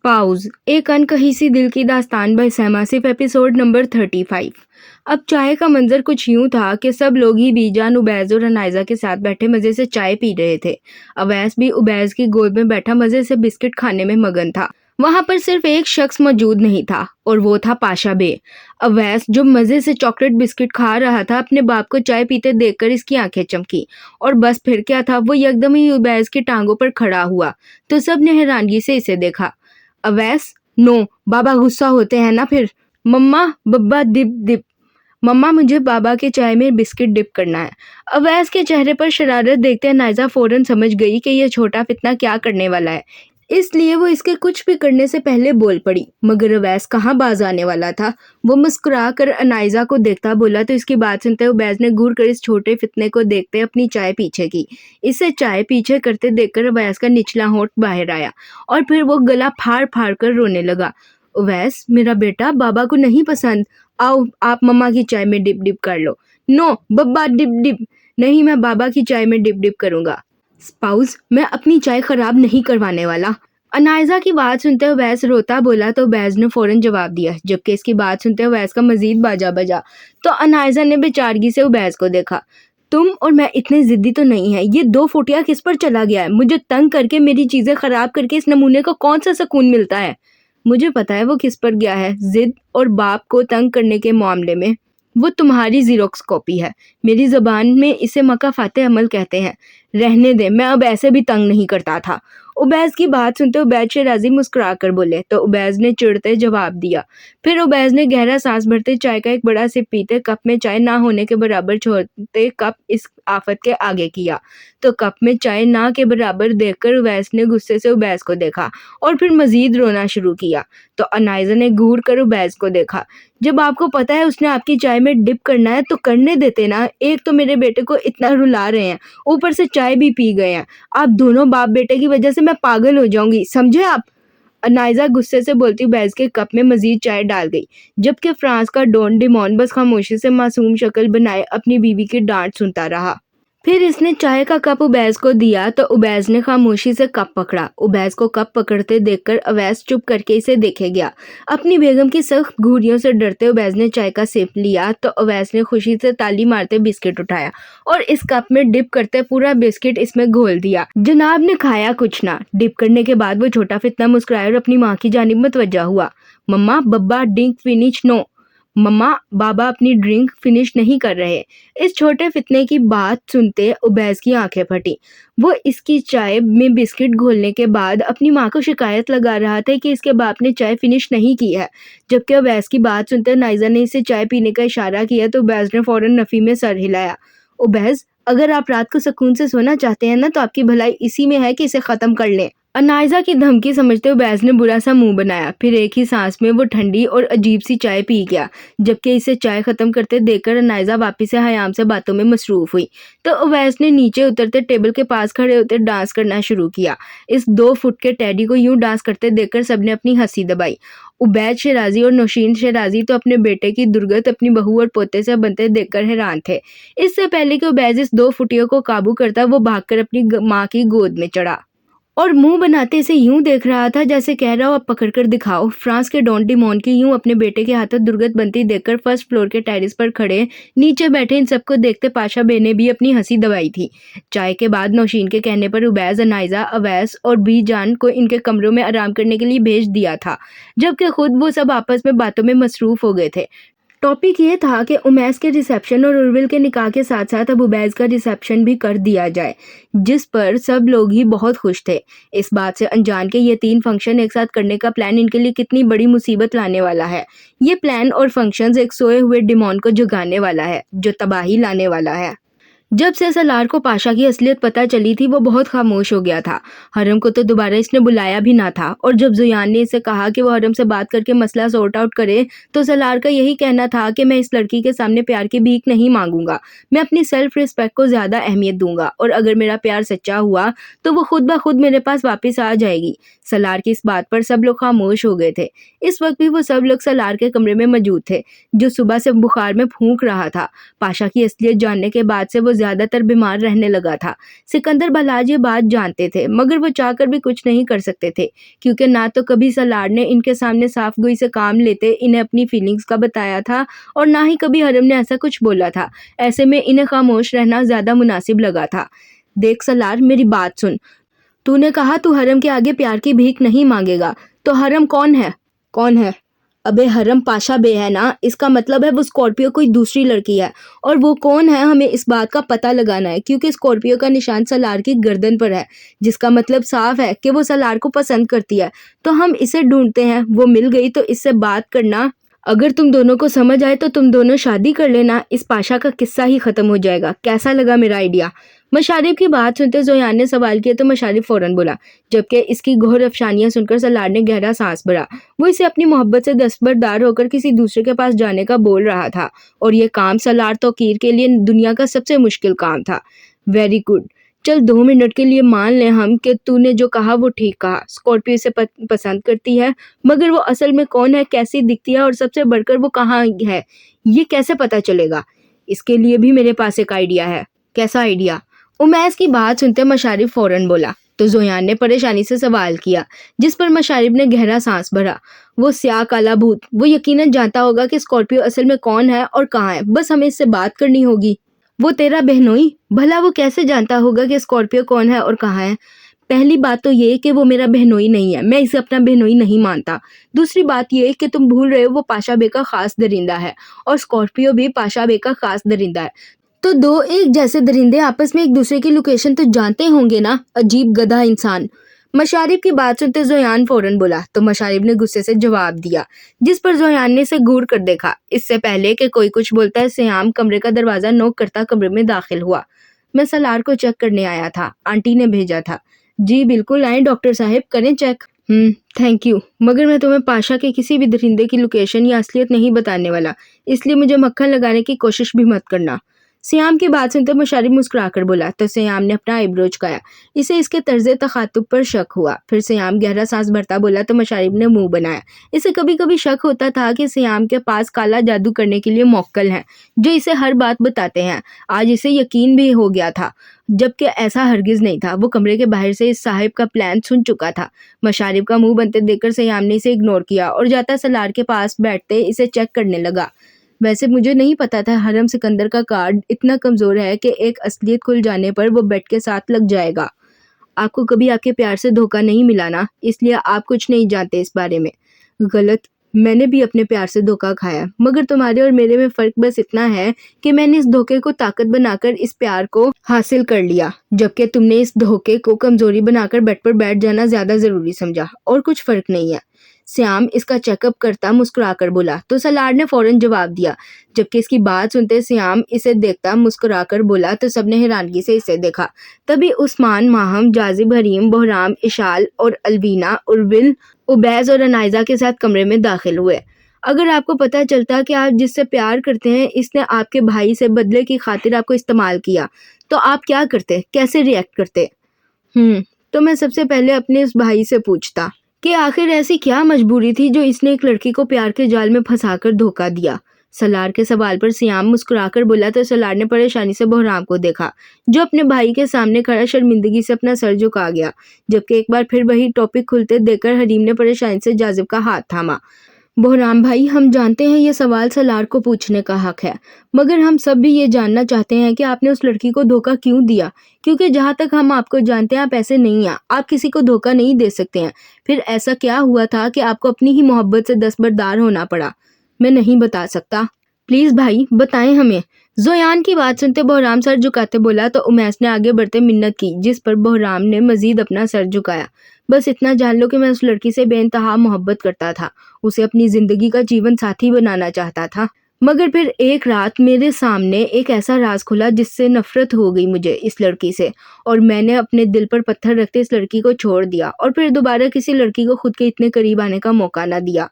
पाउज़ एक अनकही सी दिल की दास्तान बाय सैमा सिर्फ एपिसोड नंबर 35। अब चाय का मंजर कुछ यूं था कि सब लोग ही बीजान उबैज और अनायजा के साथ बैठे मजे से चाय पी रहे थे। अवैस भी उबैज की गोद में बैठा मजे से बिस्किट खाने में मगन था। वहां पर सिर्फ एक शख्स मौजूद नहीं था और वो था पाशा बे। अवैस जो मजे से चॉकलेट बिस्किट खा रहा था, अपने बाप को चाय पीते देखकर इसकी आंखें चमकी। और बस फिर क्या था, वो एकदम ही उबैज की टांगों पर खड़ा हुआ तो सबने हैरानगी से इसे देखा। अवैस, नो, बाबा गुस्सा होते हैं ना फिर। मम्मा, बब्बा डिप डिप। मम्मा, मुझे बाबा के चाय में बिस्किट डिप करना है। अवैस के चेहरे पर शरारत देखते नाइजा फौरन समझ गई कि यह छोटा फितना क्या करने वाला है, इसलिए वो इसके कुछ भी करने से पहले बोल पड़ी। मगर अवैस कहाँ बाज आने वाला था। वो मुस्कुरा कर अनाइजा को देखता बोला तो इसकी बात सुनते उबैस ने घूर कर इस छोटे फितने को देखते अपनी चाय पीछे की। इसे चाय पीछे करते देखकर अवैस का निचला होंठ बाहर आया और फिर वो गला फाड़ फाड़ कर रोने लगा। उवैस, मेरा बेटा बाबा को नहीं पसंद। आओ, आप मम्मा की चाय में डिप डिप कर लो। नो बब्बा, डिप डिप नहीं, मैं बाबा की चाय में डिप डिप करूंगा। स्पाउस, मैं अपनी चाय खराब नहीं करवाने वाला। अनायजा की बात सुनते हुए उवैस रोता बोला तो उबैस ने फौरन जवाब दिया। जबकि इसकी बात सुनते हुए उवैस का मजीद बाजा बजा तो अनायजा ने बेचारगी से उबैस को देखा। तुम और मैं इतने जिद्दी तो नहीं है। ये दो फुटिया किस पर चला गया है? मुझे तंग करके मेरी चीजें खराब करके इस नमूने को कौन सा सुकून मिलता है? मुझे पता है वो किस पर गया है, जिद और बाप को तंग करने के मामले में। वो तुम्हारी जीरोक्स कॉपी है। मेरी जबान में इसे मकाफाते अमल कहते हैं। रहने दे, मैं अब ऐसे भी तंग नहीं करता था। उबैस की बात सुनते उबैद शेराजी मुस्कुरा कर बोले तो उबैस ने चिढ़ते जवाब दिया। फिर उबैस ने गहरा सांस भरते चाय का एक बड़ा सिप पीते कप में चाय ना होने के बराबर छोड़ते कप इस आफत के आगे किया तो कप में चाय ना के बराबर देखकर उबैस ने गुस्से से उबैस को देखा और फिर मजीद रोना शुरू किया तो अनाइजा ने घूर कर उबैस को देखा। जब आपको पता है उसने आपकी चाय में डिप करना है तो करने देते ना। एक तो मेरे बेटे को इतना रुला रहे हैं, ऊपर से चाय भी पी गए हैं। आप दोनों बाप बेटे की वजह से मैं पागल हो जाऊंगी, समझे आप? अनाइजा गुस्से से बोलती बैज के कप में मजीद चाय डाल गई। जबकि फ्रांस का डॉन डिमोन बस खामोशी से मासूम शक्ल बनाए अपनी बीवी की डांट सुनता रहा। फिर इसने चाय का कप उबैस को दिया तो उबैस ने खामोशी से कप पकड़ा। उबैस को कप पकड़ते देखकर अवैस चुप करके इसे देखे गया। अपनी बेगम की सख्त घूरियों से डरते उबैस ने चाय का सिप लिया तो अवैस ने खुशी से ताली मारते बिस्किट उठाया और इस कप में डिप करते पूरा बिस्किट इसमें घोल दिया। जनाब ने खाया कुछ ना। डिप करने के बाद वो छोटा फितना मुस्कुराया और अपनी माँ की जानिब मुतवज्जा हुआ। मम्मा, बब्बा ड्रिंक फिनिश। नो मम्मा, बाबा अपनी ड्रिंक फिनिश नहीं कर रहे। इस छोटे फितने की बात सुनते उबैस की आंखें फटी। वो इसकी चाय में बिस्किट घोलने के बाद अपनी माँ को शिकायत लगा रहा था कि इसके बाप ने चाय फिनिश नहीं की है। जबकि उबैस की बात सुनते नाइजा ने इसे चाय पीने का इशारा किया तो उबैस ने फौरन नफी में सर हिलाया। उबैस, अगर आप रात को सुकून से सोना चाहते हैं ना तो आपकी भलाई इसी में है कि इसे खत्म कर लें। अनायजा की धमकी समझते हुए उबैस ने बुरा सा मुंह बनाया। फिर एक ही सांस में वो ठंडी और अजीब सी चाय पी गया। जबकि इसे चाय खत्म करते देखकर अनायजा वापिस से हयाम से बातों में मसरूफ हुई तो उवैस ने नीचे उतरते टेबल के पास खड़े होते डांस करना शुरू किया। इस 2 फुट के टेडी को यूं डांस करते देखकर सबने अपनी हंसी दबाई। उबैद शेराजी और नौशीन शेराजी तो अपने बेटे की दुर्गत अपनी बहू और पोते से बनते देखकर हैरान थे। इससे पहले कि उबैद इस 2 फुटियों को काबू करता वो भागकर अपनी माँ की गोद में चढ़ा और मुंह बनाते इसे यूं देख रहा था जैसे कह रहा हो अब पकड़ कर दिखाओ। फ्रांस के डॉन डिमोन की यूं अपने बेटे के हाथों दुर्गत बनती देखकर फर्स्ट फ्लोर के टेरिस पर खड़े नीचे बैठे इन सबको देखते पाशा बे ने भी अपनी हंसी दबाई थी। चाय के बाद नौशीन के कहने पर उबैज, अनाइजा, अवैस और बी जान को इनके कमरों में आराम करने के लिए भेज दिया था। जबकि खुद वो सब आपस में बातों में मसरूफ हो गए थे। टॉपिक ये था कि उमैस के रिसेप्शन और उर्विल के निकाह के साथ साथ अब उबैज का रिसेप्शन भी कर दिया जाए, जिस पर सब लोग ही बहुत खुश थे। इस बात से अनजान के ये 3 फंक्शन एक साथ करने का प्लान इनके लिए कितनी बड़ी मुसीबत लाने वाला है। ये प्लान और फंक्शंस एक सोए हुए डिमोन को जगाने वाला है जो तबाही लाने वाला है। जब से सलार को पाशा की असलियत पता चली थी वो बहुत खामोश हो गया था। हरम को तो दोबारा इसने बुलाया भी ना था और जब जुयान ने इसे कहा कि वो हरम से बात करके मसला सॉर्ट आउट करे तो सलार का यही कहना था कि मैं इस लड़की के सामने प्यार की भीख नहीं मांगूंगा। मैं अपनी सेल्फ रिस्पेक्ट को ज़्यादा अहमियत दूंगा और अगर मेरा प्यार सच्चा हुआ तो वो खुद ब खुद मेरे पास वापस आ जाएगी। सलार की इस बात पर सब लोग खामोश हो गए थे। इस वक्त भी वो सब लोग सलार के कमरे में मौजूद थे जो सुबह से बुखार में फूंक रहा था। पाशा की असलियत जानने के बाद से वो ज़्यादातर बीमार रहने लगा था। सिकंदर बलाज ये बात जानते थे, मगर वो चाहकर भी कुछ नहीं कर सकते थे, क्योंकि ना तो कभी सलार ने इनके सामने साफ गोई से काम लेते इन्हें अपनी फीलिंग्स का बताया था, और ना ही कभी हरम ने ऐसा कुछ बोला था। ऐसे में इन्हें खामोश रहना ज़्यादा मुनासिब लगा था। देख सलार, मेरी बात सुन। तूने कहा तू हरम के आगे प्यार की भीख नहीं मांगेगा, तो हरम कौन है? कौन है? अबे हरम पाशा बे है ना, इसका मतलब है वो स्कॉर्पियो कोई दूसरी लड़की है। और वो कौन है हमें इस बात का पता लगाना है, क्योंकि स्कॉर्पियो का निशान सलार की गर्दन पर है, जिसका मतलब साफ है कि वो सलार को पसंद करती है। तो हम इसे ढूंढते हैं, वो मिल गई तो इससे बात करना। अगर तुम दोनों को समझ आए तो तुम दोनों शादी कर लेना, इस पाशा का किस्सा ही खत्म हो जाएगा। कैसा लगा मेरा आइडिया? मशारिफ की बात सुनते जोयान ने सवाल किया तो मशारिफ फौरन बोला, जबकि इसकी घोर अफसानियां सुनकर सलार ने गहरा सांस भरा। वो इसे अपनी मोहब्बत से दस्तबरदार होकर किसी दूसरे के पास जाने का बोल रहा था, और ये काम सलार तौकीर के लिए दुनिया का सबसे मुश्किल काम था। वेरी गुड, चल 2 मिनट के लिए मान लें हम कि तूने जो कहा वो ठीक कहा। स्कॉर्पियो इसे पसंद करती है, मगर वो असल में कौन है, कैसी दिखती है, और सबसे बढ़कर वो कहाँ है, ये कैसे पता चलेगा? इसके लिए भी मेरे पास एक आइडिया है। कैसा आइडिया? उमैस की बात सुनते मशारिफ फौरन बोला। तो जोयान ने परेशानी से सवाल किया, जिस पर मशारिफ ने गहरा सांस भरा। वो स्याह काला भूत, वो यकीनन जानता होगा कि स्कॉर्पियो असल में कौन है और कहाँ है, बस हमें इससे बात करनी होगी। वो तेरा बहनोई? भला वो कैसे जानता होगा कि स्कॉर्पियो कौन है और कहाँ है? पहली बात तो ये कि वो मेरा बहनोई नहीं है, मैं इसे अपना बहनोई नहीं मानता। दूसरी बात ये कि तुम भूल रहे हो वो पाशा बे का खास दरिंदा है, और स्कॉर्पियो भी पाशा बे का खास दरिंदा है। तो दो एक जैसे दरिंदे आपस में एक दूसरे की लोकेशन तो जानते होंगे ना, अजीब गधा इंसान। मशारिफ की बात सुनते जोयान फौरन बोला। तो मशारिफ ने गुस्से से जवाब दिया, जिस पर जोयान ने इसे घूर कर देखा। इससे पहले कि कोई कुछ बोलता है, सियाम कमरे का दरवाजा नोक करता कमरे में दाखिल हुआ। मैं सलार को चेक करने आया था, आंटी ने भेजा था। जी बिल्कुल आए डॉक्टर साहब, करें चेक। थैंक यू, मगर मैं तुम्हें पाशा के किसी भी दरिंदे की लोकेशन या असलियत नहीं बताने वाला, इसलिए मुझे मक्खन लगाने की कोशिश भी मत करना। सियाम की बात सुनते मशारिफ मुस्कुराकर बोला। तो सियाम ने अपना आईब्रो झुकाया, इसे इसके तर्ज तखातुब पर शक हुआ। फिर सियाम गहरा सांस भरता बोला तो मशारिफ ने मुंह बनाया। इसे कभी कभी शक होता था कि सियाम के पास काला जादू करने के लिए मौक्कल हैं, जो इसे हर बात बताते हैं। आज इसे यकीन भी हो गया था, जबकि ऐसा हरगिज नहीं था। वो कमरे के बाहर से इस साहिब का प्लान सुन चुका था। मशारिफ का मुंह बनते देखकर सियाम ने इसे इग्नोर किया और जाता सलार के पास बैठते इसे चेक करने लगा। वैसे मुझे नहीं पता था हरम सिकंदर का कार्ड इतना कमज़ोर है कि एक असलियत खुल जाने पर वो बेड के साथ लग जाएगा। आपको कभी आपके प्यार से धोखा नहीं मिला ना, इसलिए आप कुछ नहीं जानते इस बारे में। गलत, मैंने भी अपने प्यार से धोखा खाया, मगर तुम्हारे और मेरे में फ़र्क बस इतना है कि मैंने इस धोखे को ताकत बनाकर इस प्यार को हासिल कर लिया, जबकि तुमने इस धोखे को कमज़ोरी बनाकर बेड पर बैठ जाना ज़्यादा ज़रूरी समझा। और कुछ फ़र्क नहीं है। श्याम इसका चेकअप करता मुस्कुराकर बोला। तो सलार ने फौरन जवाब दिया, जबकि इसकी बात सुनते श्याम इसे देखता मुस्कुराकर बोला। तो सबने हैरानगी से इसे देखा। तभी उस्मान, माहम, जाजिब, हरीम, बहराम, इशाल और अलवीना, उर्विल, उबैज और अनाइजा के साथ कमरे में दाखिल हुए। अगर आपको पता चलता कि आप जिससे प्यार करते हैं इसने आपके भाई से बदले की खातिर आपको इस्तेमाल किया, तो आप क्या करते, कैसे रिएक्ट करते? तो मैं सबसे पहले अपने उस भाई से पूछता कि आखिर ऐसी क्या मजबूरी थी जो इसने एक लड़की को प्यार के जाल में फंसाकर धोखा दिया। सलार के सवाल पर सियाम मुस्कुराकर बोला। तो सलार ने परेशानी से बहराम को देखा, जो अपने भाई के सामने खड़ा शर्मिंदगी से अपना सर झुका गया, जबकि एक बार फिर वही टॉपिक खुलते देखकर हरीम ने परेशानी से जाजिब का हाथ थामा। बहराम भाई, हम जानते हैं ये सवाल सलार को पूछने का हक है, मगर हम सब भी ये जानना चाहते हैं कि आपने उस लड़की को धोखा क्यों दिया, क्योंकि जहाँ तक हम आपको जानते हैं आप ऐसे नहीं हैं, आप किसी को धोखा नहीं दे सकते हैं। फिर ऐसा क्या हुआ था कि आपको अपनी ही मोहब्बत से दस्तबरदार होना पड़ा? मैं नहीं बता सकता, प्लीज़ भाई बताएं हमें। जोयान की बात सुनते बहराम सर झुकाते बोला। तो उमैस ने आगे बढ़ते मिन्नत की, जिस पर बहराम ने मजीद अपना सर झुकाया। बस इतना जान लो कि मैं उस लड़की से बेइंतहा मोहब्बत करता था, उसे अपनी ज़िंदगी का जीवन साथी बनाना चाहता था। मगर फिर एक रात मेरे सामने एक ऐसा राज खुला जिससे नफरत हो गई मुझे इस लड़की से, और मैंने अपने दिल पर पत्थर रखते इस लड़की को छोड़ दिया और फिर दोबारा किसी लड़की को खुद के इतने करीब आने का मौका ना दिया।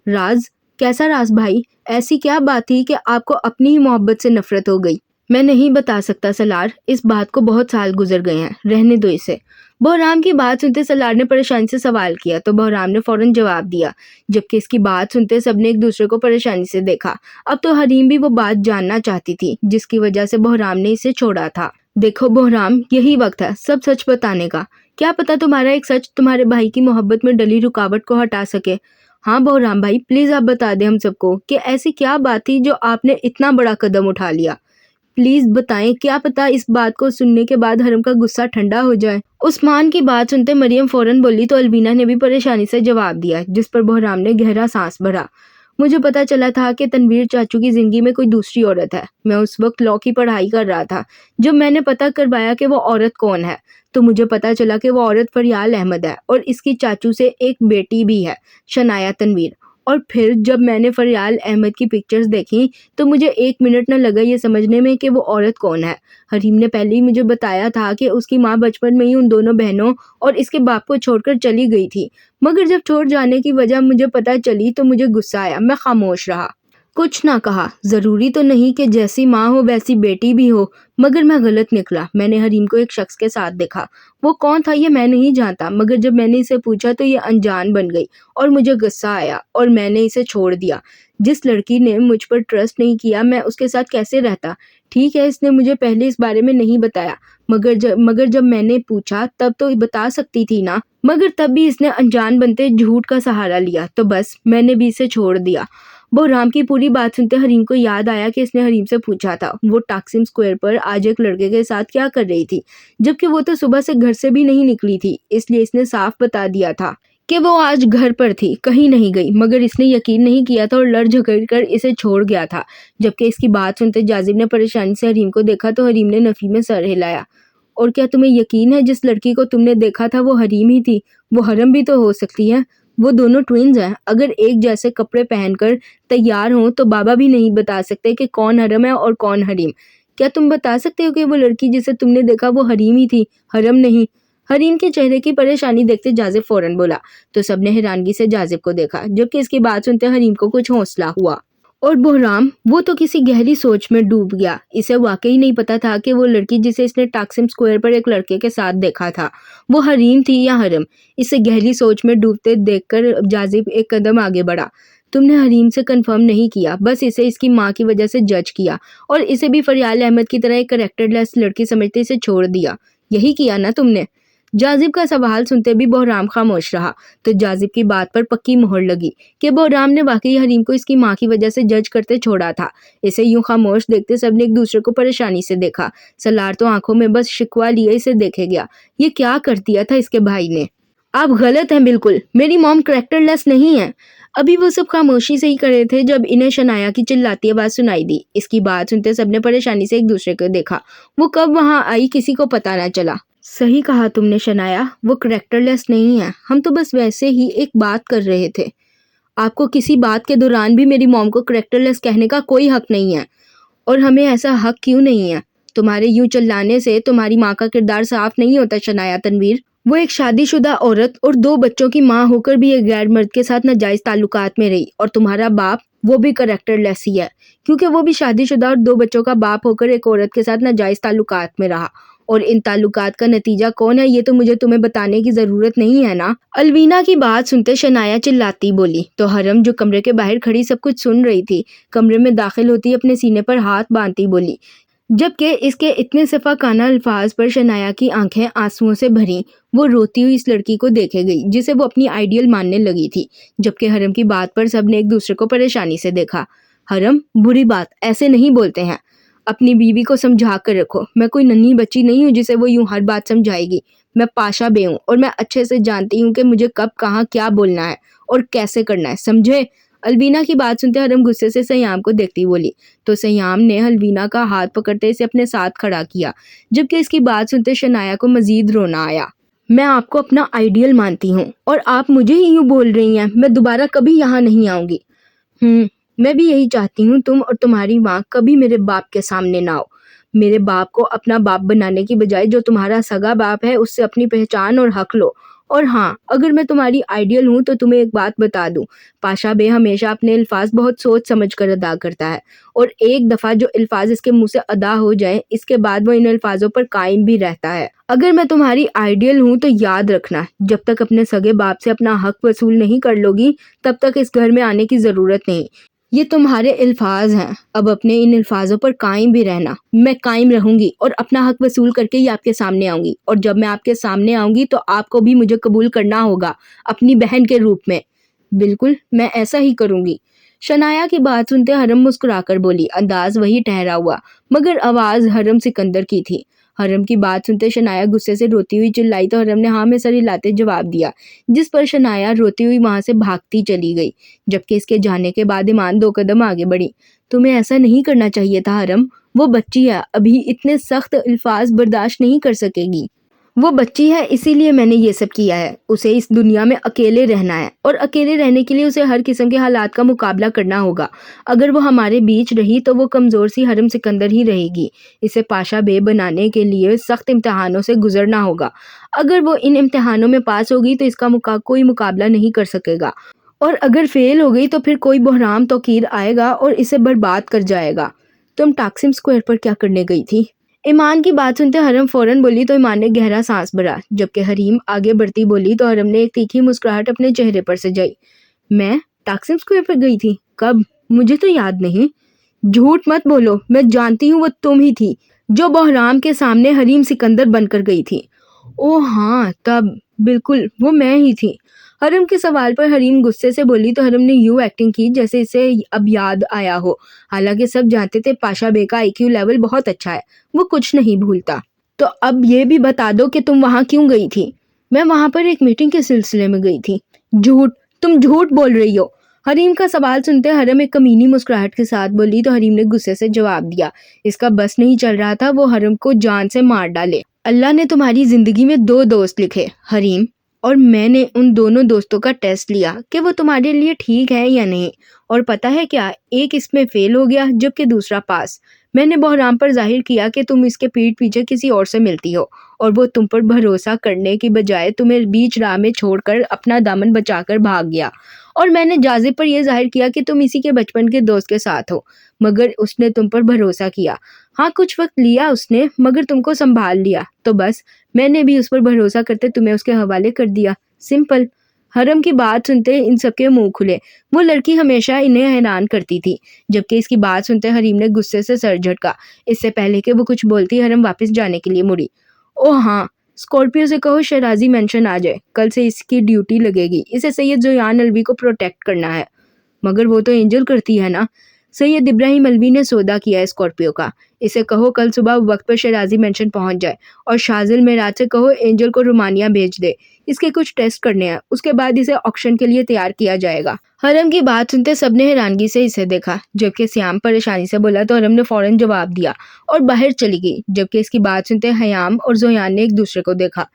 राज? कैसा राज भाई? ऐसी क्या बात थी कि आपको अपनी ही मोहब्बत से नफरत हो गई? मैं नहीं बता सकता सलार, इस बात को बहुत साल गुजर गए हैं, रहने दो इसे। बहराम की बात सुनते सलार ने परेशानी से सवाल किया तो बहराम ने फौरन जवाब दिया। जबकि इसकी बात सुनते सबने एक दूसरे को परेशानी से देखा। अब तो हरीम भी वो बात जानना चाहती थी जिसकी वजह से बहराम ने इसे छोड़ा था। देखो बहराम, यही वक्त है सब सच बताने का। क्या पता तुम्हारा एक सच तुम्हारे भाई की मोहब्बत में डली रुकावट को हटा सके। हाँ बहराम भाई, प्लीज आप बता दें हम सबको कि ऐसी क्या बात थी जो आपने इतना बड़ा कदम उठा लिया। प्लीज बताएं, क्या पता इस बात को सुनने के बाद हरम का गुस्सा ठंडा हो जाए। उस्मान की बात सुनते मरियम फौरन बोली तो अलवीना ने भी परेशानी से जवाब दिया, जिस पर बहराम ने गहरा सांस भरा। मुझे पता चला था कि तनवीर चाचू की जिंदगी में कोई दूसरी औरत है। मैं उस वक्त लॉ की पढ़ाई कर रहा था जब मैंने पता करवाया कि वो औरत कौन है। तो मुझे पता चला कि वो औरत फरियाल अहमद है और इसकी चाचू से एक बेटी भी है, शनाया तनवीर। और फिर जब मैंने फरियाल अहमद की पिक्चर्स देखी तो मुझे 1 मिनट न लगा ये समझने में कि वो औरत कौन है। हरीम ने पहले ही मुझे बताया था कि उसकी माँ बचपन में ही उन दोनों बहनों और इसके बाप को छोड़कर चली गई थी। मगर जब छोड़ जाने की वजह मुझे पता चली तो मुझे गुस्सा आया। मैं खामोश रहा, कुछ ना कहा। जरूरी तो नहीं कि जैसी माँ हो वैसी बेटी भी हो, मगर मैं गलत निकला। मैंने हरीम को एक शख्स के साथ देखा। वो कौन था ये मैं नहीं जानता, मगर जब मैंने इसे पूछा तो ये अनजान बन गई और मुझे गुस्सा आया और मैंने इसे छोड़ दिया। जिस लड़की ने मुझ पर ट्रस्ट नहीं किया, मैं उसके साथ कैसे रहता। ठीक है, इसने मुझे पहले इस बारे में नहीं बताया, मगर जब मैंने पूछा तब तो बता सकती थी ना। मगर तब भी इसने अनजान बनते झूठ का सहारा लिया, तो बस मैंने भी इसे छोड़ दिया। बहराम की पूरी बात सुनते हरीम को याद आया कि इसने हरीम से पूछा था वो टाक्सिम स्क्वायर पर आज एक लड़के के साथ क्या कर रही थी, जबकि वो तो सुबह से घर से भी नहीं निकली थी। इसलिए इसने साफ बता दिया था कि वो आज घर पर थी, कहीं नहीं गई। मगर इसने यकीन नहीं किया था और लड़ झगड़ कर इसे छोड़ गया था। जबकि इसकी बात सुनते जाजिब ने परेशानी से हरीम को देखा तो हरीम ने नफी में सर हिलाया। और क्या तुम्हें यकीन है जिस लड़की को तुमने देखा था वो हरीम ही थी? वो हरम भी तो हो सकती है। वो दोनों ट्विन्स हैं। अगर एक जैसे कपड़े पहनकर तैयार हों तो बाबा भी नहीं बता सकते कि कौन हरम है और कौन हरीम। क्या तुम बता सकते हो कि वो लड़की जिसे तुमने देखा वो हरीम ही थी, हरम नहीं? हरीम के चेहरे की परेशानी देखते जाजिब फौरन बोला तो सबने हैरानगी से जाजिब को देखा। जबकि इसकी बात सुनते हरीम को कुछ हौसला हुआ और बहराम वो तो किसी गहरी सोच में डूब गया। इसे वाकई नहीं पता था कि वो लड़की जिसे इसने टाक्सिम स्क्वायर पर एक लड़के के साथ देखा था वो हरीम थी या हरम। इसे गहरी सोच में डूबते देखकर जाजिब एक कदम आगे बढ़ा। तुमने हरीम से कंफर्म नहीं किया, बस इसे इसकी माँ की वजह से जज किया और इसे भी फरियाल अहमद की तरह एक कैरेक्टरलेस लड़की समझते इसे छोड़ दिया। यही किया ना तुमने? जाजिब का सवाल सुनते भी बहराम खामोश रहा। तो जाजिब की बात पर पक्की मोहर लगी कि बहराम ने वाकई हरीम को इसकी माँ की वजह से जज करते छोड़ा था। इसे यूं खामोश देखते सबने एक दूसरे को परेशानी से देखा। सलार तो आंखों में बस शिकवा लिए इसे देखे गया। ये क्या कर दिया था इसके भाई ने? आप गलत हैं बिल्कुल, मेरी मॉम कैरेक्टरलेस नहीं है। अभी वो सब खामोशी से ही कर रहे थे जब इन्हें शनाया की चिल्लाती आवाज सुनाई दी। इसकी बात सुनते सबने परेशानी से एक दूसरे को देखा। वो कब वहां आई किसी को पता न चला। सही कहा तुमने शनाया, वो कैरेक्टरलेस नहीं है। हम तो बस वैसे ही एक बात कर रहे थे। आपको किसी बात के दौरान भी मेरी मॉम को कैरेक्टरलेस कहने का कोई हक नहीं है। और हमें ऐसा हक क्यों नहीं है? तुम्हारे यूं चिल्लाने से तुम्हारी माँ का किरदार साफ नहीं होता शनाया तनवीर। वो एक शादीशुदा औरत और 2 बच्चों की माँ होकर भी एक गैर मर्द के साथ नाजायज ताल्लुकात में रही। और तुम्हारा बाप वो भी कैरेक्टरलेस ही है, क्योंकि वो भी शादीशुदा और 2 बच्चों का बाप होकर एक औरत के साथ नाजायज ताल्लुकात में रहा। और इन ताल्लुकात का नतीजा कौन है ये तो मुझे तुम्हें बताने की जरूरत नहीं है ना। अलवीना की बात सुनते शनाया चिल्लाती बोली तो हरम जो कमरे के बाहर खड़ी सब कुछ सुन रही थी, कमरे में दाखिल होती अपने सीने पर हाथ बांधती बोली। जबकि इसके इतने सफाकाना अल्फाज पर शनाया की आंखें आंसुओं से भरी। वो रोती हुई इस लड़की को देखे गई जिसे वो अपनी आइडियल मानने लगी थी। जबकि हरम की बात पर सबने एक दूसरे को परेशानी से देखा। हरम, बुरी बात ऐसे नहीं बोलते हैं। अपनी बीवी को समझा कर रखो। मैं कोई नन्ही बच्ची नहीं हूँ जिसे वो यूं हर बात समझाएगी। मैं पाशा बे हूँ और मैं अच्छे से जानती हूँ कि मुझे कब कहाँ क्या बोलना है और कैसे करना है, समझे? अलवीना की बात सुनते हरम गुस्से से सयाम को देखती बोली तो सयाम ने अलवीना का हाथ पकड़ते इसे अपने साथ खड़ा किया। जबकि इसकी बात सुनते शनाया को मजीद रोना आया। मैं आपको अपना आइडियल मानती हूँ और आप मुझे ही यूं बोल रही हैं। मैं दोबारा कभी यहाँ नहीं आऊंगी। मैं भी यही चाहती हूँ तुम और तुम्हारी माँ कभी मेरे बाप के सामने ना आओ। मेरे बाप को अपना बाप बनाने की बजाय जो तुम्हारा सगा बाप है उससे अपनी पहचान और हक लो और हाँ, अगर मैं तुम्हारी आइडियल हूँ तो तुम्हें एक बात बता दूँ, पाशा बे हमेशा अपने अल्फाज़ बहुत सोच समझ कर अदा करता है और एक दफ़ा जो अल्फाज़ इसके मुँह से अदा हो जाएँ, इसके बाद वो इन अल्फाज़ों पर कायम भी रहता है। अगर मैं तुम्हारी आइडियल हूँ तो याद रखना, जब तक अपने सगे बाप से अपना हक वसूल नहीं कर लोगी, तब तक इस घर में आने की ज़रूरत नहीं। ये तुम्हारे अल्फाज़ हैं, अब अपने इन अल्फाज़ों पर कायम भी रहना। मैं कायम रहूँगी और अपना हक वसूल करके ही आपके सामने आऊँगी और जब मैं आपके सामने आऊँगी तो आपको भी मुझे कबूल करना होगा, अपनी बहन के रूप में। बिल्कुल, मैं ऐसा ही करूँगी। शनाया की बात सुनते हरम मुस्कुराकर बोली, अंदाज़ वही ठहरा हुआ, मगर आवाज़ हरम सिकंदर की थी। हरम की बात सुनते शनाया गुस्से से रोती हुई चिल्लाई तो हरम ने हाँ में सर हिलाते जवाब दिया, जिस पर शनाया रोती हुई वहाँ से भागती चली गई, जबकि इसके जाने के बाद ईमान 2 कदम आगे बढ़ी। तुम्हें ऐसा नहीं करना चाहिए था हरम, वो बच्ची है, अभी इतने सख्त अल्फाज बर्दाश्त नहीं कर सकेगी। वो बच्ची है इसीलिए मैंने ये सब किया है। उसे इस दुनिया में अकेले रहना है और अकेले रहने के लिए उसे हर किस्म के हालात का मुकाबला करना होगा। अगर वो हमारे बीच रही तो वो कमज़ोर सी हरम सिकंदर ही रहेगी। इसे पाशा बे बनाने के लिए सख्त इम्तिहानों से गुजरना होगा। अगर वो इन इम्तिहानों में पास होगी तो इसका कोई मुकाबला नहीं कर सकेगा और अगर फेल हो गई तो फिर कोई बहराम तौकीर आएगा और इसे बर्बाद कर जाएगा। तुम टाक्सिम स्क्वायर पर क्या करने गई थी? ईमान की बात सुनते हरम फौरन बोली तो ईमान ने गहरा सांस भरा, जबकि हरीम आगे बढ़ती बोली तो हरम ने एक तीखी मुस्कुराहट अपने चेहरे पर सजाई। मैं टाक्सिम स्क्वायर पर गई थी? कब? मुझे तो याद नहीं। झूठ मत बोलो, मैं जानती हूँ वो तुम ही थी जो बहराम के सामने हरीम सिकंदर बनकर गई थी। ओह हाँ, तब बिल्कुल वो मैं ही थी। हरम के सवाल पर हरीम गुस्से से बोली तो हरम ने यूं एक्टिंग की जैसे इसे अब याद आया हो। हालांकि सब जानते थे पाशा बे का आईक्यू लेवल बहुत अच्छा है, वो कुछ नहीं भूलता। तो अब ये भी बता दो कि तुम वहां क्यों गई थी? मैं वहां पर एक मीटिंग के सिलसिले में गई थी। झूठ, तुम झूठ बोल रही हो। हरीम का सवाल सुनते हरम एक कमीनी मुस्कुराहट के साथ बोली तो हरीम ने गुस्से से जवाब दिया। इसका बस नहीं चल रहा था वो हरम को जान से मार डाले। अल्लाह ने तुम्हारी जिंदगी में 2 दोस्त लिखे हरीम, और मैंने उन दोनों दोस्तों का टेस्ट लिया कि वो तुम्हारे लिए ठीक है या नहीं, और पता है क्या, एक इसमें फेल हो गया जबकि दूसरा पास। मैंने बहराम पर जाहिर किया कि तुम इसके पीठ पीछे किसी और से मिलती हो और वो तुम पर भरोसा करने की बजाय तुम्हें बीच राह में छोड़कर अपना दामन बचाकर भाग गया, और मैंने जाजिब पर यह जाहिर किया कि तुम इसी के बचपन के दोस्त के साथ हो, मगर उसने तुम पर भरोसा किया। हाँ, कुछ वक्त लिया उसने, मगर तुमको संभाल लिया, तो बस मैंने भी उस पर भरोसा करते तुम्हें उसके हवाले कर दिया। सिंपल। हरम की बात सुनते इन सबके मुंह खुले। वो लड़की हमेशा इन्हें हैरान करती थी, जबकि इसकी बात सुनते हरीम ने गुस्से से सर झटका। इससे पहले कि वो कुछ बोलती हरम वापस जाने के लिए मुड़ी। ओह हाँ, स्कॉर्पियो से कहो शराजी मेंशन आ जाए, कल से इसकी ड्यूटी लगेगी, इसे सैयद जोयान अलवी को प्रोटेक्ट करना है। मगर वो तो एंजल करती है ना। सैयद इब्राहिम अलवी ने सौदा किया है स्कॉर्पियो का, इसे कहो कल सुबह वक्त पर शराजी मेंशन पहुंच जाए, और शाजिल मेराज से कहो एंजल को रोमानिया भेज दे, इसके कुछ टेस्ट करने हैं, उसके बाद इसे ऑक्शन के लिए तैयार किया जाएगा। हरम की बात सुनते सबने हैरानगी से इसे देखा, जबकि श्याम परेशानी से बोला तो हरम ने फौरन जवाब दिया और बाहर चली गई, जबकि इसकी बात सुनते हयाम और जोयान ने एक दूसरे को देखा।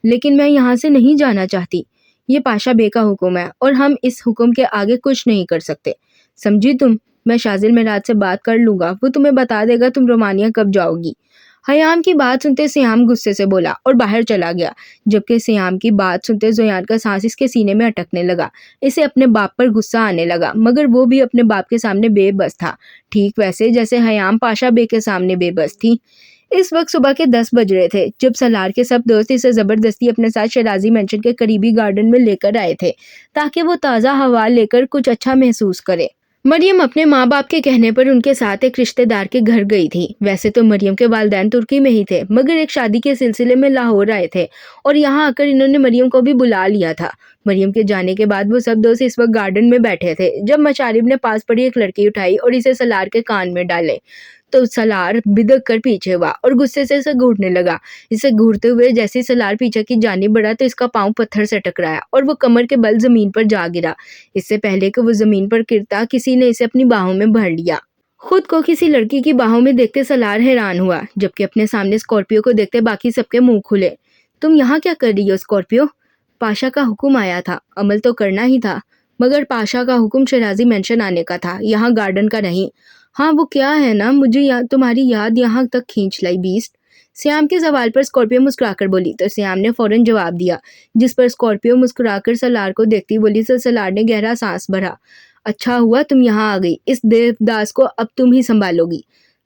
लेकिन मैं यहाँ से नहीं जाना चाहती, ये पाशा बे का हुक्म है और हम इस हुक्म के आगे कुछ नहीं कर सकते, समझी तुम? मैं शाजिल मेराज से बात कर लूंगा, वो तुम्हें बता देगा तुम रोमानिया कब जाओगी। हयाम की बात सुनते सियाम गुस्से से बोला और बाहर चला गया, जबकि सियाम की बात सुनते जोयान का सांस इसके सीने में अटकने लगा। इसे अपने बाप पर गुस्सा आने लगा, मगर वो भी अपने बाप के सामने बेबस था, ठीक वैसे जैसे हयाम पाशा बे के सामने बेबस थी। इस वक्त सुबह के 10 बज रहे थे जब सलार के सब दोस्त इसे जबरदस्ती अपने साथ शराजी मेंशन के करीबी गार्डन में लेकर आए थे, ताकि वो ताज़ा हवा लेकर कुछ अच्छा महसूस करे। मरियम अपने माँ बाप के कहने पर उनके साथ एक रिश्तेदार के घर गई थी। वैसे तो मरियम के वालिदैन तुर्की में ही थे, मगर एक शादी के सिलसिले में लाहौर आए थे और यहाँ आकर इन्होंने मरियम को भी बुला लिया था। मरियम के जाने के बाद वो सब दोस्त इस वक्त गार्डन में बैठे थे जब मशारिब ने पास पड़ी एक लड़की उठाई और इसे सलार के कान में डाले, तो सलार बिदक कर पीछे हुआ और गुस्से से इसे घूरने लगा। इसे घूरते हुए जैसे सलार पीछे की जानिब बढ़ा तो इसका पांव पत्थर से टकराया और वो कमर के बल जमीन पर जा गिरा। इससे पहले कि वो जमीन पर गिरता, किसी ने इसे अपनी बाहों में भर लिया। खुद को किसी लड़की की बाहों में देखते सलार हैरान हुआ, जबकि अपने सामने स्कॉर्पियो को देखते बाकी सबके मुंह खुले। तुम यहाँ क्या कर रही हो स्कॉर्पियो? पाशा का हुक्म आया था, अमल तो करना ही था, मगर पाशा का हुक्म शराजी मेंशन आने का था, यहाँ गार्डन का नहीं। हाँ वो क्या है ना, मुझे तुम्हारी याद यहाँ तक खींच लाई बीस्ट। श्याम के सवाल पर स्कॉर्पियो मुस्कुराकर बोली तो श्याम ने फौरन जवाब दिया, जिस पर स्कॉर्पियो मुस्कुराकर सलार को देखती बोली तो सलार ने गहरा सांस भरा। अच्छा हुआ तुम यहाँ आ गई, इस देवदास को अब तुम ही संभालोगी।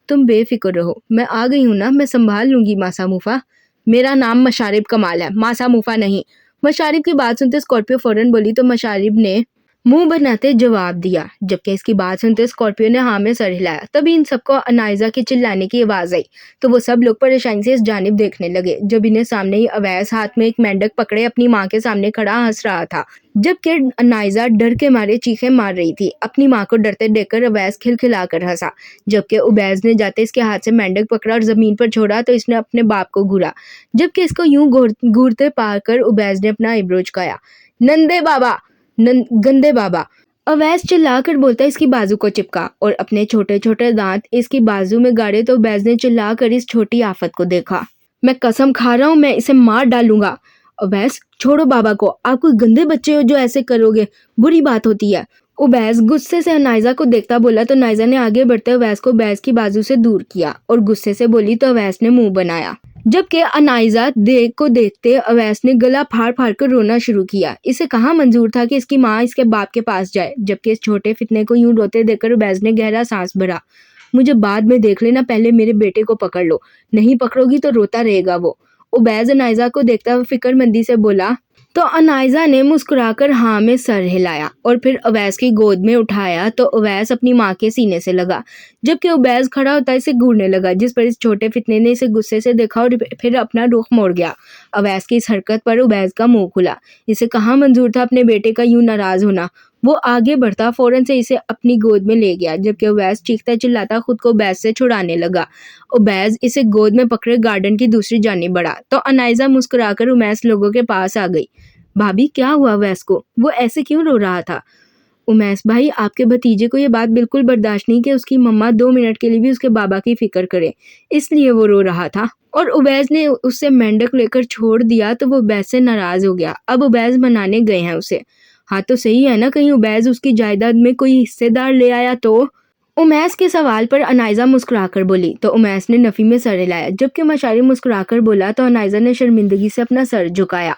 तुम बेफिक्र रहो, मैं आ गई हूँ ना, मैं संभाल लूंगी मासा मुफा। मेरा नाम मशारिब कमाल है, मासा मुफा नहीं। मशारिब की बात सुनते स्कॉर्पियो फौरन बोली तो मशारिब ने मुंह बनाते जवाब दिया, जबकि इसकी बात सुनते स्कॉर्पियो ने हाँ में सर हिलाया। तभी इन सबको अनाइजा के चिल्लाने की आवाज आई तो वो सब लोग परेशानी से इस जानिब देखने लगे, जब इन्हें सामने ही अवैस हाथ में एक मेंढक पकड़े अपनी माँ के सामने खड़ा हंस रहा था, जबकि अनाइजा डर के मारे चीखें मार रही थी। अपनी माँ को डरते देखकर अवैस खिलखिलाकर हंसा, जबकि उबैस ने जाते इसके हाथ से मेंढक पकड़ा और जमीन पर छोड़ा तो इसने अपने बाप को घूरा, जबकि इसको यूं घूरते पाकर उबैस ने अपना आईब्रो झुकाया। नंदे बाबा, गंदे बाबा, अवैस चिल्लाकर बोलता इसकी बाजू को चिपका और अपने छोटे छोटे दांत इसकी बाजू में गाड़े तो उबैस ने चिल्लाकर इस छोटी आफत को देखा। मैं कसम खा रहा हूँ, मैं इसे मार डालूंगा। उबैस छोड़ो बाबा को, आप कोई गंदे बच्चे हो जो ऐसे करोगे, बुरी बात होती है। उबैस गुस्से से नाइजा को देखता बोला तो नाइजा ने आगे बढ़ते उबैस को उबैस की बाजू से दूर किया और गुस्से से बोली तो उबैस ने मुंह बनाया, जबकि अनाइजा को देखते अवैस ने गला फाड़ फाड़ कर रोना शुरू किया। इसे कहाँ मंजूर था कि इसकी माँ इसके बाप के पास जाए, जबकि इस छोटे फितने को यूं रोते देखकर उबैस ने गहरा सांस भरा। मुझे बाद में देख लेना, पहले मेरे बेटे को पकड़ लो, नहीं पकड़ोगी तो रोता रहेगा वो। उबैस अनाइजा को देखता हुआ फिक्रमंदी से बोला तो अनाइजा ने मुस्कुराकर हाँ में सर हिलाया और फिर उबैस की गोद में उठाया तो उबैस अपनी माँ के सीने से लगा, जबकि उबैस खड़ा होता इसे घूरने लगा, जिस पर इस छोटे फितने ने इसे गुस्से से देखा और फिर अपना रुख मोड़ गया। उबैस की इस हरकत पर उबैस का मुंह खुला। इसे कहाँ मंजूर था अपने बेटे का यूं नाराज होना। वो आगे बढ़ता फौरन से इसे अपनी गोद में ले गया, जबकि उबैस चीखता चिल्लाता खुद को उबैस से छुड़ाने लगा। उबैस इसे गोद में पकड़े गार्डन की दूसरी जानिब बढ़ा तो अनाइजा मुस्कुराकर उबैस लोगों के पास आ गई। भाभी क्या हुआ उबैस को, वो ऐसे क्यों रो रहा था? उमैस भाई, आपके भतीजे को ये बात बिल्कुल बर्दाश्त नहीं कि उसकी मम्मा 2 मिनट के लिए भी उसके बाबा की फिक्र करे, इसलिए वो रो रहा था। और उबैस ने उससे मेंढक लेकर छोड़ दिया तो वो उबैस से नाराज हो गया। अब उबैस मनाने गए हैं उसे। हाँ तो सही है ना, कहीं उबैस उसकी जायदाद में कोई हिस्सेदार ले आया तो? उमैस के सवाल पर अनाइजा मुस्कुराकर बोली तो उमैस ने नफी में सर हिलाया, जबकि मशारी मुस्कुराकर बोला तो अनाइजा ने शर्मिंदगी से अपना सर झुकाया।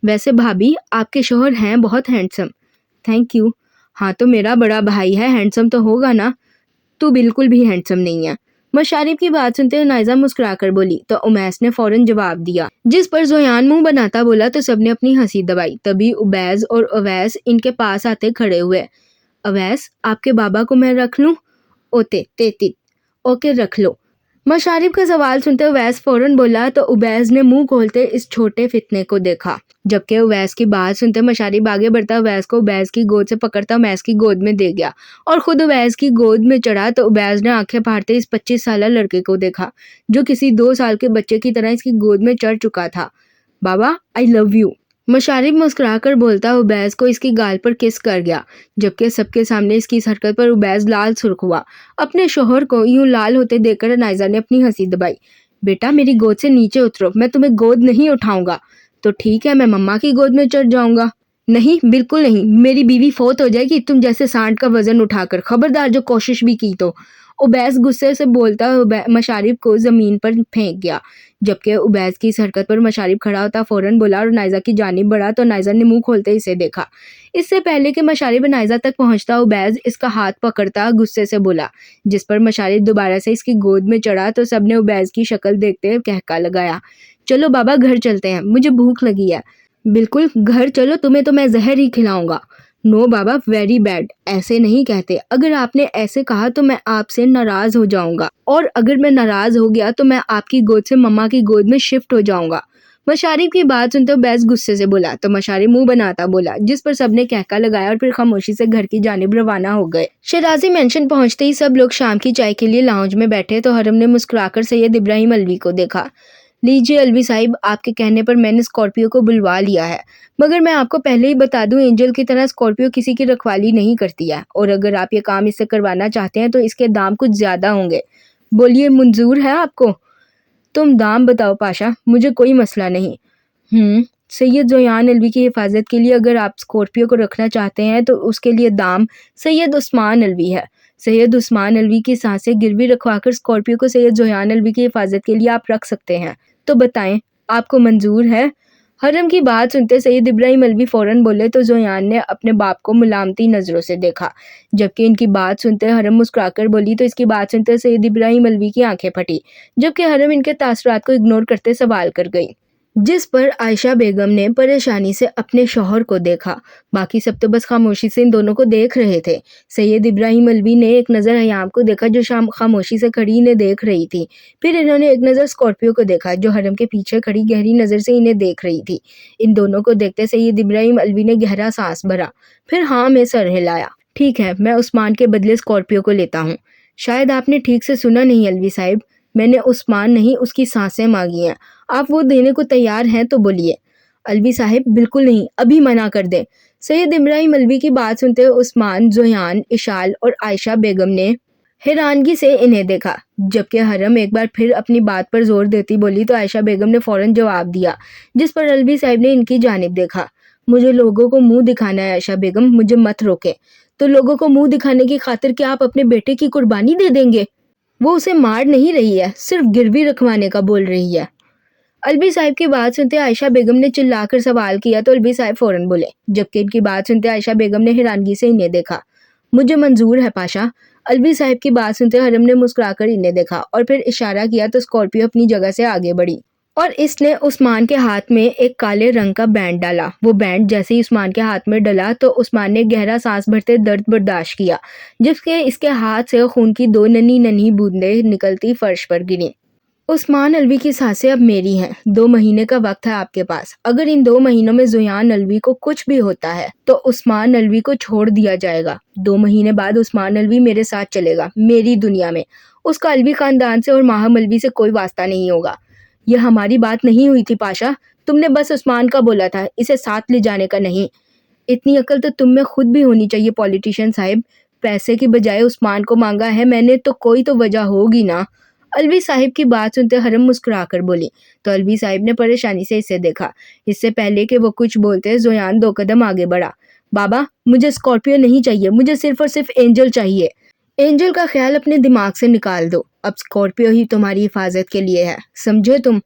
वैसे भाभी, आपके शौहर हैं बहुत हैंडसम। Thank you. हाँ तो मेरा बड़ा भाई है, हैंडसम तो होगा ना? तू बिल्कुल भी हैंडसम नहीं है। मशारिब की बात सुनते नाइजा मुस्कुराकर बोली तो उमैस ने फौरन जवाब दिया, जिस पर जोयान मुंह बनाता बोला तो सबने अपनी हंसी दबाई। तभी उबैस और अवैस इनके पास आते खड़े हुए। अवैस, आपके बाबा को मैं रख लूं? ओते तेती, ओके रख लो। मशारिब का सवाल सुनते उवैस फौरन बोला तो उबैस ने मुंह खोलते इस छोटे फितने को देखा, जबकि उवैस की बात सुनते मशारिब आगे बढ़ता उवैस को उबैस की गोद से पकड़ता उवैस की गोद में दे गया और खुद उवैस की गोद में चढ़ा तो उबैस ने आंखें फाड़ते इस 25 साल लड़के को देखा, जो किसी 2 साल के बच्चे की तरह इसकी गोद में चढ़ चुका था। बाबा, आई लव यू। मशारिब मुस्कुराकर बोलता उबैस को इसकी गाल पर किस कर गया, जबकि सबके सामने इसकी इस हरकत पर उबैस लाल सुर्ख हुआ। अपने शोहर को यूं लाल होते देखकर नाइजा ने अपनी हंसी दबाई। बेटा, मेरी गोद से नीचे उतरो, मैं तुम्हें गोद नहीं उठाऊंगा। तो ठीक है, मैं मम्मा की गोद में चढ़ जाऊंगा। नहीं, बिल्कुल नहीं, मेरी बीवी फौत हो जाएगी तुम जैसे सांड का वजन उठाकर, खबरदार जो कोशिश भी की तो। उबैस गुस्से से बोलता मशारिब को जमीन पर फेंक गया, जबकि उबैस की इस हरकत पर मशारिब खड़ा होता फौरन बोला और नाइजा की जानिब बढ़ा तो नाइजा ने मुंह खोलते इसे देखा। इससे पहले कि मशारिब नाइजा तक पहुंचता उबैस इसका हाथ पकड़ता गुस्से से बोला, जिस पर मशारिब दोबारा से इसकी गोद में चढ़ा तो सबने उबैस की शक्ल देखते कहका लगाया। चलो बाबा, घर चलते हैं, मुझे भूख लगी है। बिल्कुल, घर चलो, तुम्हें तो मैं जहर ही खिलाऊंगा। नो बाबा, वेरी बैड, ऐसे नहीं कहते। अगर आपने ऐसे कहा तो मैं आपसे नाराज हो जाऊंगा, और अगर मैं नाराज हो गया तो मैं आपकी गोद से मम्मा की गोद में शिफ्ट हो जाऊंगा। मशारिब की बात सुनते उबैस गुस्से से बोला तो मशारिब मुंह बनाता बोला, जिस पर सबने कहका लगाया और फिर खामोशी से घर की जानिब रवाना हो गए। शराजी मेंशन पहुंचते ही सब लोग शाम की चाय के लिए लाउंज में बैठे तो हरम ने मुस्कुराकर सैयद इब्राहिम अलवी को देखा। लीजिए अलवी साहिब, आपके कहने पर मैंने स्कॉर्पियो को बुलवा लिया है, मगर मैं आपको पहले ही बता दूं, एंजल की तरह स्कॉर्पियो किसी की रखवाली नहीं करती है, और अगर आप ये काम इससे करवाना चाहते हैं तो इसके दाम कुछ ज्यादा होंगे। बोलिए, मंजूर है आपको? तुम दाम बताओ पाशा, मुझे कोई मसला नहीं। सैयद जोयान अलवी की हिफाजत के लिए अगर आप स्कॉर्पियो को रखना चाहते हैं तो उसके लिए दाम सैयद उस्मान अलवी है। सैयद उस्मान अलवी की सांसें गिरवी रखवाकर स्कॉर्पियो को सैयद जोयान अलवी की हिफाजत के लिए आप रख सकते हैं, तो बताएं आपको मंजूर है? हरम की बात सुनते सैयद इब्राहिम अलवी फौरन बोले तो जोयान ने अपने बाप को मुलामती नजरों से देखा। जबकि इनकी बात सुनते हरम मुस्कुराकर बोली तो इसकी बात सुनते सैयद इब्राहिम अलवी की आंखें फटी। जबकि हरम इनके तासुरात को इग्नोर करते सवाल कर गई, जिस पर आयशा बेगम ने परेशानी से अपने शौहर को देखा। बाकी सब तो बस खामोशी से इन दोनों को देख रहे थे। सैयद इब्राहिम अलवी ने एक नज़र हयाम को देखा जो शाम खामोशी से खड़ी इन्हें देख रही थी। फिर इन्होंने एक नज़र स्कॉर्पियो को देखा जो हरम के पीछे खड़ी गहरी नज़र से इन्हें देख रही थी। इन दोनों को देखते सैयद इब्राहिम अलवी ने गहरा सांस भरा, फिर हाँ में सर हिलाया। ठीक है, मैं उस्मान के बदले स्कॉर्पियो को लेता हूँ। शायद आपने ठीक से सुना नहीं अलवी साहिब, मैंने उस्मान नहीं उसकी सांसें मांगी हैं। आप वो देने को तैयार हैं तो बोलिए। अलवी साहिब बिल्कुल नहीं, अभी मना कर दें। सैयद इब्राहिम अलवी की बात सुनते उस्मान, जोयान, इशाल और आयशा बेगम ने हैरानगी से इन्हें देखा। जबकि हरम एक बार फिर अपनी बात पर जोर देती बोली तो आयशा बेगम ने फौरन जवाब दिया, जिस पर अलवी साहिब ने इनकी जानिब देखा। मुझे लोगों को मुंह दिखाना है आयशा बेगम, मुझे मत रोके। तो लोगों को मुंह दिखाने की खातिर क्या आप अपने बेटे की कुर्बानी दे देंगे? वो उसे मार नहीं रही है, सिर्फ गिरवी रखवाने का बोल रही है। अलवी साहिब की बात सुनते आयशा बेगम ने चिल्लाकर सवाल किया तो अलवी साहिब फौरन बोले। जबकि इनकी बात सुनते आयशा बेगम ने हैरानगी से इन्हें देखा। मुझे मंजूर है पाशा। अलवी साहिब की बात सुनते हरम ने मुस्कुराकर इन्हें देखा और फिर इशारा किया तो स्कॉर्पियो अपनी जगह से आगे बढ़ी और इसने उस्मान के हाथ में एक काले रंग का बैंड डाला। वो बैंड जैसे ही उस्मान के हाथ में डला तो उस्मान ने गहरा सांस भरते दर्द बर्दाश्त किया, जिसके इसके हाथ से खून की 2 नन्ही नन्ही बूंदें निकलती फर्श पर गिरी। उस्मान अलवी की सांसें अब मेरी हैं। 2 महीने का वक्त है आपके पास। अगर इन 2 महीनों में जोयान अलवी को कुछ भी होता है तो उस्मान अलवी को छोड़ दिया जाएगा। 2 महीने बाद उस्मान अलवी मेरे साथ चलेगा, मेरी दुनिया में। उसका अलवी खानदान से और माहम अलवी से कोई वास्ता नहीं होगा। यह हमारी बात नहीं हुई थी पाशा, तुमने बस उस्मान का बोला था, इसे साथ ले जाने का नहीं। इतनी अकल तो तुम में खुद भी होनी चाहिए पॉलिटिशियन साहिब। पैसे की बजाय उस्मान को मांगा है मैंने तो कोई तो वजह होगी ना। अलवी साहिब की बात सुनते हरम मुस्कुराकर बोली तो अलवी साहिब ने परेशानी से इसे देखा। इससे पहले कि वो कुछ बोलते जोयान 2 कदम आगे बढ़ा। बाबा, मुझे स्कॉर्पियो नहीं चाहिए, मुझे सिर्फ और सिर्फ एंजल चाहिए। एंजल का ख्याल अपने दिमाग से निकाल दो। अब स्कॉर्पियो ही तुम्हारी हिफाजत के लिए है, समझे तुम?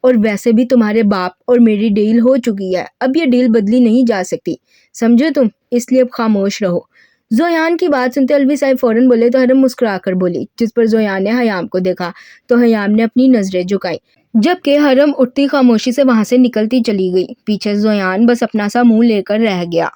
और वैसे भी तुम्हारे बाप और मेरी डील हो चुकी है, अब ये डील बदली नहीं जा सकती, समझे तुम? इसलिए अब खामोश रहो। जोयान की बात सुनते अलवी साहिब फौरन बोले तो हरम मुस्कुराकर बोली, जिस पर जोयान ने हयाम को देखा तो हयाम ने अपनी नजरें झुकाई। जबकि हरम उठती खामोशी से वहां से निकलती चली गई। पीछे जोयान बस अपना सा मुंह लेकर रह गया।